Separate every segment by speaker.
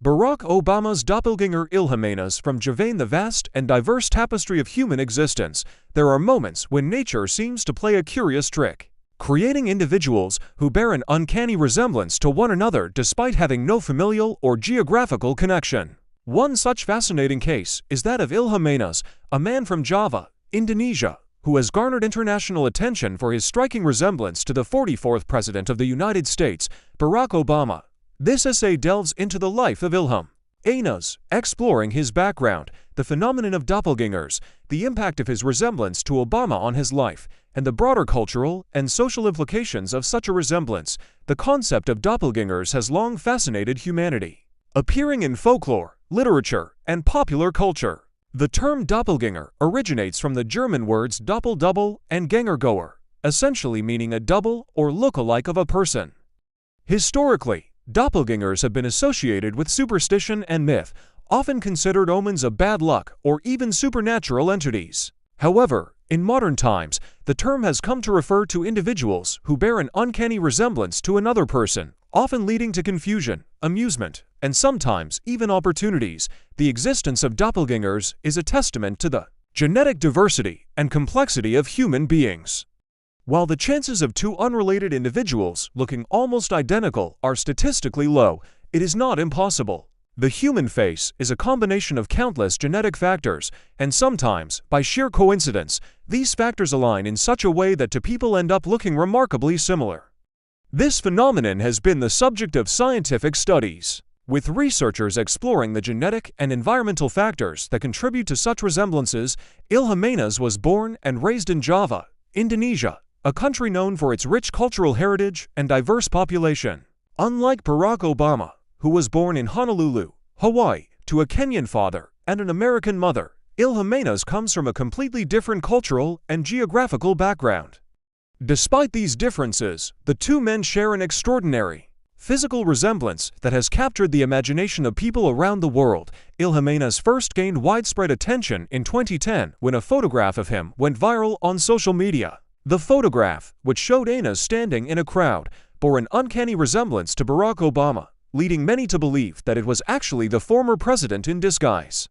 Speaker 1: Barack Obama's doppelganger Ilham. From Javane, the vast and diverse tapestry of human existence, there are moments when nature seems to play a curious trick, creating individuals who bear an uncanny resemblance to one another despite having no familial or geographical connection. One such fascinating case is that of Ilham, a man from Java, Indonesia, who has garnered international attention for his striking resemblance to the 44th President of the United States, Barack Obama. This essay delves into the life of Ilham, exploring his background, the phenomenon of doppelgangers, the impact of his resemblance to Obama on his life, and the broader cultural and social implications of such a resemblance. The concept of doppelgangers has long fascinated humanity, appearing in folklore, literature, and popular culture. The term doppelgänger originates from the German words doppel double and gängergoer, essentially meaning a double or look-alike of a person. Historically, doppelgangers have been associated with superstition and myth, often considered omens of bad luck or even supernatural entities. However, in modern times, the term has come to refer to individuals who bear an uncanny resemblance to another person, often leading to confusion, amusement, and sometimes even opportunities. The existence of doppelgangers is a testament to the genetic diversity and complexity of human beings. While the chances of two unrelated individuals looking almost identical are statistically low, it is not impossible. The human face is a combination of countless genetic factors, and sometimes, by sheer coincidence, these factors align in such a way that two people end up looking remarkably similar. This phenomenon has been the subject of scientific studies, with researchers exploring the genetic and environmental factors that contribute to such resemblances. Ilham was born and raised in Java, Indonesia, a country known for its rich cultural heritage and diverse population. Unlike Barack Obama, who was born in Honolulu, Hawaii, to a Kenyan father and an American mother, Ilham comes from a completely different cultural and geographical background. Despite these differences, the two men share an extraordinary physical resemblance that has captured the imagination of people around the world. Ilham first gained widespread attention in 2010 when a photograph of him went viral on social media. The photograph, which showed Anas standing in a crowd, bore an uncanny resemblance to Barack Obama, leading many to believe that it was actually the former president in disguise.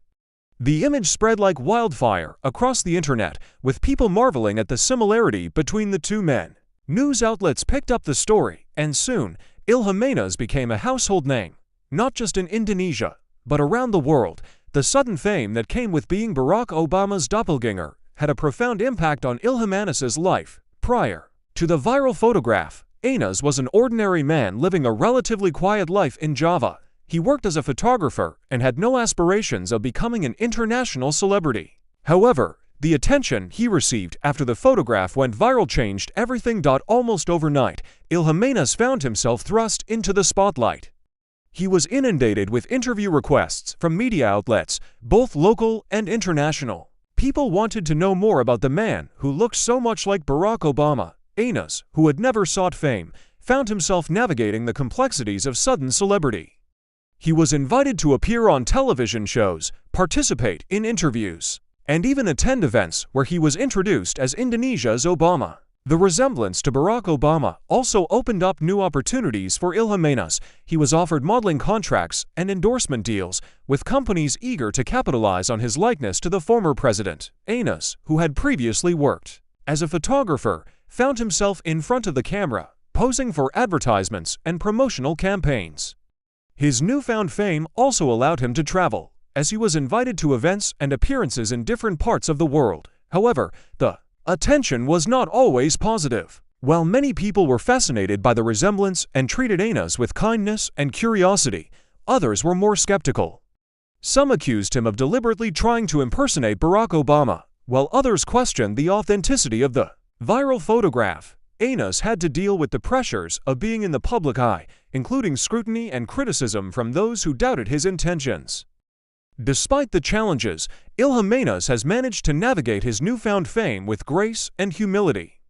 Speaker 1: The image spread like wildfire across the internet, with people marveling at the similarity between the two men. News outlets picked up the story, and soon, Ilham became a household name, not just in Indonesia, but around the world. The sudden fame that came with being Barack Obama's doppelganger had a profound impact on Ilham's life. Prior to the viral photograph, Anas was an ordinary man living a relatively quiet life in Java. He worked as a photographer and had no aspirations of becoming an international celebrity. However, the attention he received after the photograph went viral changed everything. Almost overnight, Ilham found himself thrust into the spotlight. He was inundated with interview requests from media outlets, both local and international. People wanted to know more about the man who looked so much like Barack Obama. Anas, who had never sought fame, found himself navigating the complexities of sudden celebrity. He was invited to appear on television shows, participate in interviews, and even attend events where he was introduced as Indonesia's Obama. The resemblance to Barack Obama also opened up new opportunities for Ilham. He was offered modeling contracts and endorsement deals, with companies eager to capitalize on his likeness to the former president. Anas, who had previously worked as a photographer, found himself in front of the camera, posing for advertisements and promotional campaigns. His newfound fame also allowed him to travel, as he was invited to events and appearances in different parts of the world. However, the attention was not always positive. While many people were fascinated by the resemblance and treated Anas with kindness and curiosity, others were more skeptical. Some accused him of deliberately trying to impersonate Barack Obama, while others questioned the authenticity of the viral photograph. Anas had to deal with the pressures of being in the public eye, including scrutiny and criticism from those who doubted his intentions. Despite the challenges, Ilham has managed to navigate his newfound fame with grace and humility.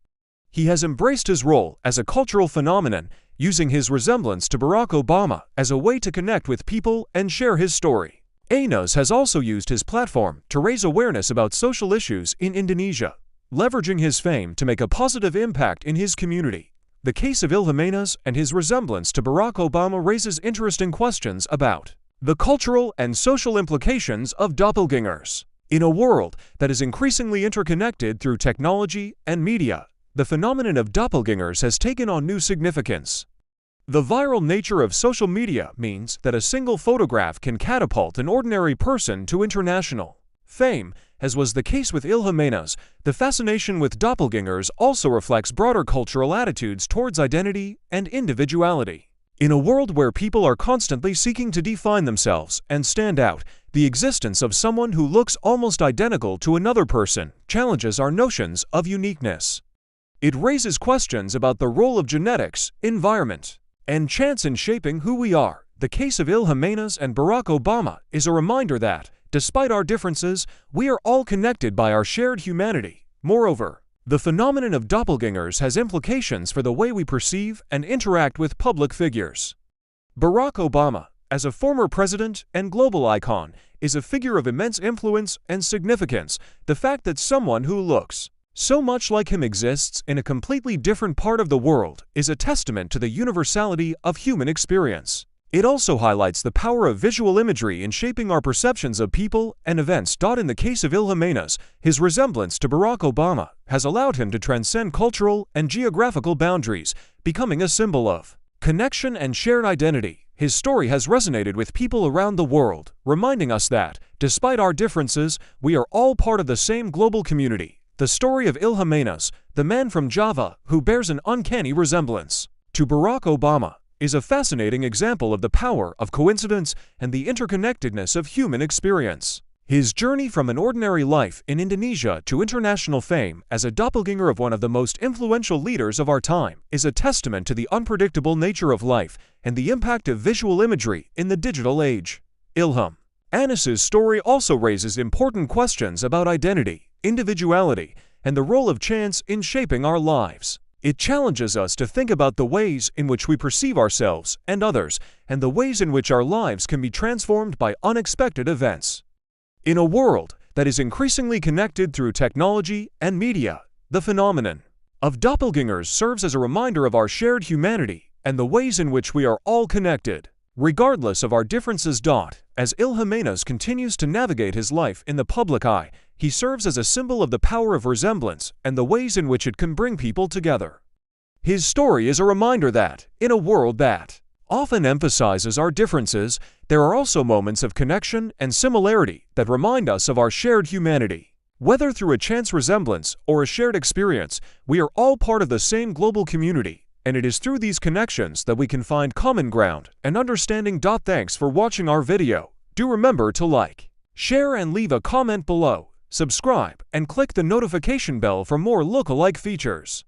Speaker 1: He has embraced his role as a cultural phenomenon, using his resemblance to Barack Obama as a way to connect with people and share his story. Anas has also used his platform to raise awareness about social issues in Indonesia, leveraging his fame to make a positive impact in his community. The case of Ilham and his resemblance to Barack Obama raises interesting questions about The cultural and social implications of doppelgangers. In a world that is increasingly interconnected through technology and media, the phenomenon of doppelgangers has taken on new significance. The viral nature of social media means that a single photograph can catapult an ordinary person to international fame. As was the case with Ilham, the fascination with doppelgangers also reflects broader cultural attitudes towards identity and individuality. In a world where people are constantly seeking to define themselves and stand out, the existence of someone who looks almost identical to another person challenges our notions of uniqueness. It raises questions about the role of genetics, environment, and chance in shaping who we are. The case of Ilham and Barack Obama is a reminder that, despite our differences, we are all connected by our shared humanity. Moreover, the phenomenon of doppelgangers has implications for the way we perceive and interact with public figures. Barack Obama, as a former president and global icon, is a figure of immense influence and significance. The fact that someone who looks so much like him exists in a completely different part of the world is a testament to the universality of human experience. It also highlights the power of visual imagery in shaping our perceptions of people and events. In the case of Ilham, his resemblance to Barack Obama has allowed him to transcend cultural and geographical boundaries, becoming a symbol of connection and shared identity. His story has resonated with people around the world, reminding us that, despite our differences, we are all part of the same global community. The story of Ilham, the man from Java who bears an uncanny resemblance to Barack Obama, is a fascinating example of the power of coincidence and the interconnectedness of human experience. His journey from an ordinary life in Indonesia to international fame as a doppelganger of one of the most influential leaders of our time is a testament to the unpredictable nature of life and the impact of visual imagery in the digital age. Ilham's story also raises important questions about identity, individuality, and the role of chance in shaping our lives. It challenges us to think about the ways in which we perceive ourselves and others, and the ways in which our lives can be transformed by unexpected events. In a world that is increasingly connected through technology and media, the phenomenon of doppelgangers serves as a reminder of our shared humanity and the ways in which we are all connected, regardless of our differences. As Ilham continues to navigate his life in the public eye, he serves as a symbol of the power of resemblance and the ways in which it can bring people together. His story is a reminder that, in a world that often emphasizes our differences, there are also moments of connection and similarity that remind us of our shared humanity. Whether through a chance resemblance or a shared experience, we are all part of the same global community, and it is through these connections that we can find common ground and understanding. Thanks for watching our video. Do remember to like, share, and leave a comment below. Subscribe and click the notification bell for more lookalike features.